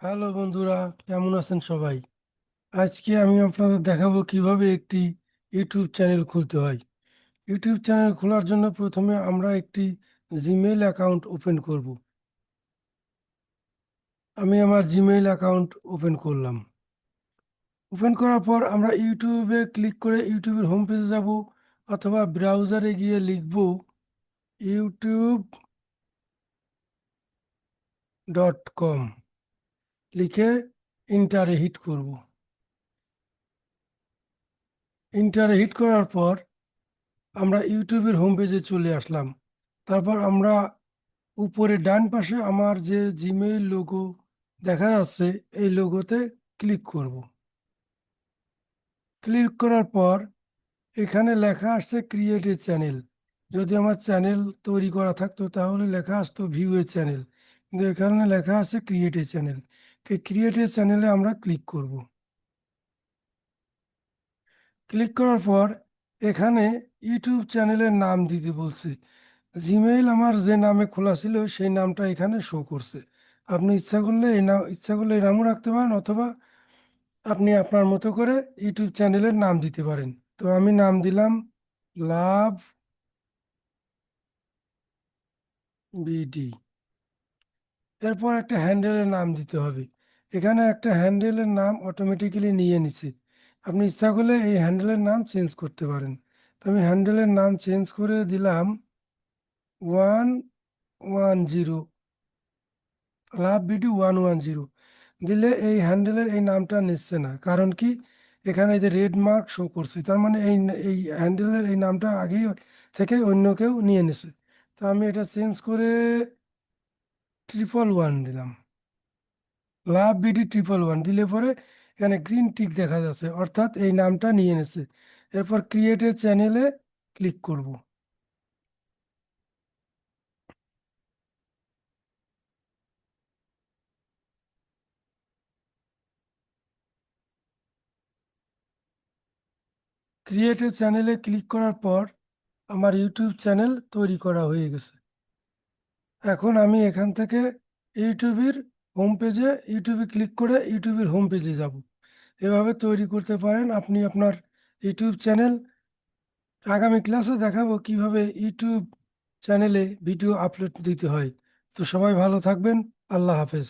Hello বন্ধুরা, কেমন আছেন সবাই? আজকে আমি আপনাদের দেখাবো কিভাবে একটি ইউটিউব চ্যানেল খুলতে হয়। ইউটিউব চ্যানেল খোলার জন্য প্রথমে আমরা একটি জিমেইল অ্যাকাউন্ট ওপেন করব। আমি আমার জিমেইল অ্যাকাউন্ট ওপেন করলাম। ওপেন করার পর আমরা ইউটিউবে ক্লিক করে ইউটিউবের হোম পেজে যাব, অথবা ব্রাউজারে গিয়ে লিখব youtube.com, লিখে ইন্টারে হিট করব। ইন্টারে হিট করার পর আমরা ইউটিউবের হোম পেজে চলে আসলাম। তারপর আমরা উপরে ডান পাশে আমার যে জিমেইল লোগো দেখা যাচ্ছে, এই লোগোতে ক্লিক করব। ক্লিক করার পর এখানে লেখা আসছে ক্রিয়েট এ চ্যানেল। যদি আমার চ্যানেল তৈরি করা থাকতো তাহলে লেখা আসতো ভিউ এ চ্যানেল, কিন্তু এখানে লেখা আছে ক্রিয়েট এ চ্যানেল। এই ক্রিয়েট এ চ্যানেলে আমরা ক্লিক করব। ক্লিক করার পর এখানে ইউটিউব চ্যানেলের নাম দিতে বলছে। জিমেইল আমার যে নামে খোলা ছিল সেই নামটা এখানে শো করছে। আপনি ইচ্ছা করলে এই নামও রাখতে পারেন, অথবা আপনি আপনার মতো করে ইউটিউব চ্যানেলের নাম দিতে পারেন। তো আমি নাম দিলাম লাভ বিডি। এরপর একটা হ্যান্ডেলের নাম দিতে হবে। এখানে একটা হ্যান্ডেলের নাম অটোমেটিক্যালি নিয়ে নিছে। আপনি ইচ্ছা করলে এই হ্যান্ডেলের নাম চেঞ্জ করতে পারেন। তো আমি হ্যান্ডেলের নাম চেঞ্জ করে দিলাম 110, লাভ বিডি 110। দিলে এই হ্যান্ডেলের এই নামটা নিচ্ছে না, কারণ কি, এখানে এই যে রেড মার্ক শো করছে, তার মানে এই হ্যান্ডেলের এই নামটা আগেই থেকে অন্য কেউ নিয়ে নিছে। তো আমি এটা চেঞ্জ করে 111 দিলাম। লাভ বিডি 111 দিলে পরে এখানে গ্রিন টিক দেখা যাচ্ছে, অর্থাৎ এই নামটা নিয়ে নিছে। এরপর ক্রিয়েট এ চ্যানেলে ক্লিক করব। ক্রিয়েট এ চ্যানেলে ক্লিক করার পর আমার ইউটিউব চ্যানেল তৈরি করা হয়ে গেছে। এখন আমি এখান থেকে ইউটিউবের হোম পেজে ইউটিউবে ক্লিক করে ইউটিউবের হোম পেজে যাব। এভাবে তৈরি করতে পারেন আপনি আপনার ইউটিউব চ্যানেল। আগামী ক্লাসে দেখাবো কিভাবে ইউটিউব চ্যানেলে ভিডিও আপলোড দিতে হয়। তো সবাই ভালো থাকবেন। আল্লাহ হাফেজ।